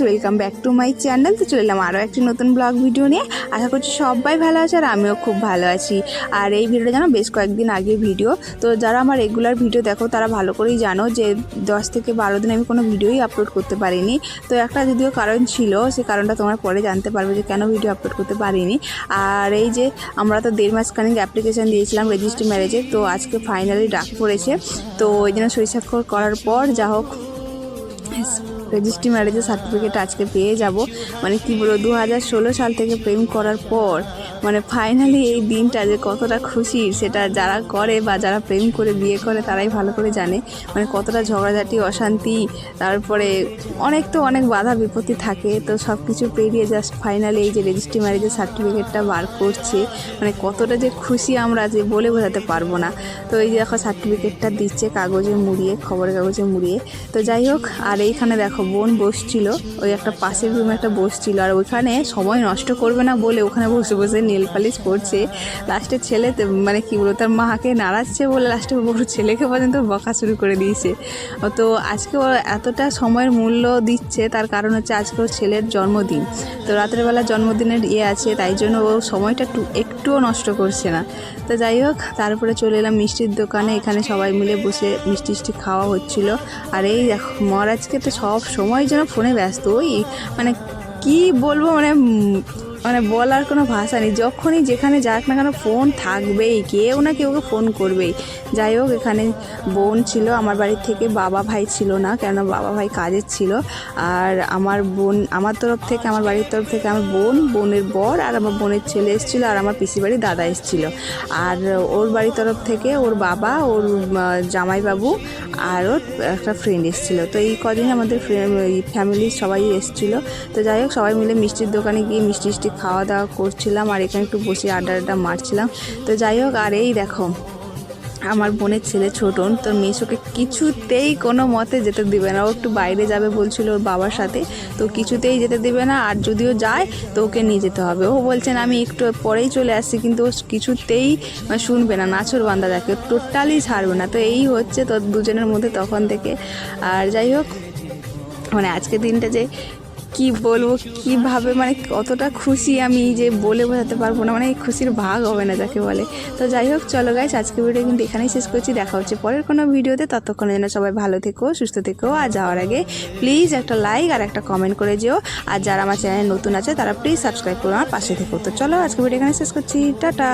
Welcome back to my channel. তো চলে এলাম আরও একটি নতুন ব্লগ ভিডিও নিয়ে। আশা করছি সবাই ভালো আছে আর আমিও খুব ভালো আছি। আর এই ভিডিওটা জানো বেশ কয়েকদিন আগের ভিডিও। তো যারা আমার রেগুলার ভিডিও দেখো তারা ভালো করেই জানো যে 10 থেকে 12 দিন আমি কোনো ভিডিওই আপলোড করতে পারিনি। তো একটা যদিও কারণ ছিল, সে কারণটা তোমরা পরে জানতে পারবে যে কেন ভিডিও আপলোড করতে পারিনি। আর এই যে আমরা তো 1.5 মাস খানিক অ্যাপ্লিকেশান দিয়েছিলাম রেজিস্ট্রি ম্যারেজে, তো আজকে ফাইনালি ডাক পড়েছে। তো ওই জন্য সই স্বাক্ষর করার পর যা হোক রেজিস্ট্রি ম্যারেজের সার্টিফিকেট আজকে পেয়ে যাব। মানে কি বলবো, 2016 সাল থেকে প্রেম করার পর মানে ফাইনালি এই দিনটা যে কতটা খুশির, সেটা যারা করে বা যারা প্রেম করে বিয়ে করে তারাই ভালো করে জানে। মানে কতটা ঝগড়াঝাটি, অশান্তি, তারপরে অনেক বাধা বিপত্তি থাকে। তো সব কিছু পেরিয়ে জাস্ট ফাইনালি এই যে রেজিস্ট্রি ম্যারেজের সার্টিফিকেটটা বার করছে, মানে কতটা যে খুশি আমরা যে বলে বোঝাতে পারবো না। তো এই যে দেখো সার্টিফিকেটটা দিচ্ছে কাগজে মুড়িয়ে, খবরের কাগজে মুড়িয়ে। তো যাই হোক, আর এইখানে দেখো বোন বসছিল, ওই একটা পাশের রুমে একটা বসছিল, আর ওইখানে সময় নষ্ট করবে না বলে ওখানে বসে বসে নেল পালিশ করছে। লাস্টে ছেলে মানে কি বলবো, তার মাকে নাড়াচ্ছে বলে লাস্টে বড় ছেলেকে পর্যন্ত বকা শুরু করে দিয়েছে। তো আজকে ও এতটা সময়ের মূল্য দিচ্ছে, তার কারণ হচ্ছে আজকে ওর ছেলের জন্মদিন। তো রাতের বেলা জন্মদিনের আছে, তাই জন্য ও সময়টা একটুও নষ্ট করছে না। তো যাই হোক, তারপরে চলে এলাম মিষ্টির দোকানে। এখানে সবাই মিলে বসে মিষ্টি খাওয়া হচ্ছিল। আর এই দেখো মহারাজকে তো সব সময় যেন ফোনে ব্যস্ত। ওই মানে কি বলবো, মানে বলার কোনো ভাষা নেই। যখনই যেখানে যাক না কেন ফোন থাকবেই, কেউ না কেউকে ফোন করবেই। যাই হোক, এখানে বোন ছিল আমার বাড়ির থেকে, বাবা ভাই ছিল না, কেন বাবা ভাই কাজের ছিল। আর আমার বোন, আমার তরফ থেকে, আমার বাড়ির তরফ থেকে আমার বোনের বর আর আমার বোনের ছেলে এসেছিলো, আর আমার পিসির বাড়ির দাদা এসেছিলো। আর ওর বাড়ির তরফ থেকে ওর বাবা, ওর জামাইবাবু আর ওর একটা ফ্রেন্ড এসেছিলো। তো এই কদিন আমাদের ফ্যামিলির সবাই এসেছিলো। তো যাই হোক, সবাই মিলে মিষ্টির দোকানে গিয়ে মিষ্টি খাওয়া দাওয়া করছিলাম, আর এখানে একটু বসে আড্ডা মারছিলাম। তো যাই হোক, আর এই দেখো আমার বোনের ছেলে ছোটন, তো মেসোকে কিছুতেই কোনো মতে যেতে দিবে না। ও একটু বাইরে যাবে বলছিল ওর বাবার সাথে, তো কিছুতেই যেতে দিবে না। আর যদিও যায় তো ওকে নিয়ে যেতে হবে। ও বলছেন আমি একটু পরেই চলে আসছি, কিন্তু ও কিছুতেই শুনবে না, নাছর বান্দা যাকে টোটালি ছাড়বে না। তো এই হচ্ছে তো দুজনের মধ্যে তখন থেকে। আর যাই হোক, মানে আজকের দিনটা যে কি বলবো, কিভাবে মানে কতটা খুশি আমি যে বলে বোঝাতে পারবো না, মানে এই খুশির ভাগ হবে না যাকে বলে। তো যাই হোক, চলো গাইস, আজকে ভিডিও কিন্তু এখানেই শেষ করছি। দেখা হচ্ছে পরের কোনো ভিডিওতে। ততক্ষণের জন্য সবাই ভালো থেকো, সুস্থ থেকো। আর যাওয়ার আগে প্লিজ একটা লাইক আর একটা কমেন্ট করে যেও। আর যারা আমার চ্যানেল নতুন আছে তারা প্লিজ সাবস্ক্রাইব করে আমার পাশে থেকো। তো চলো, আজকে ভিডিও এখানে শেষ করছি। টাটা।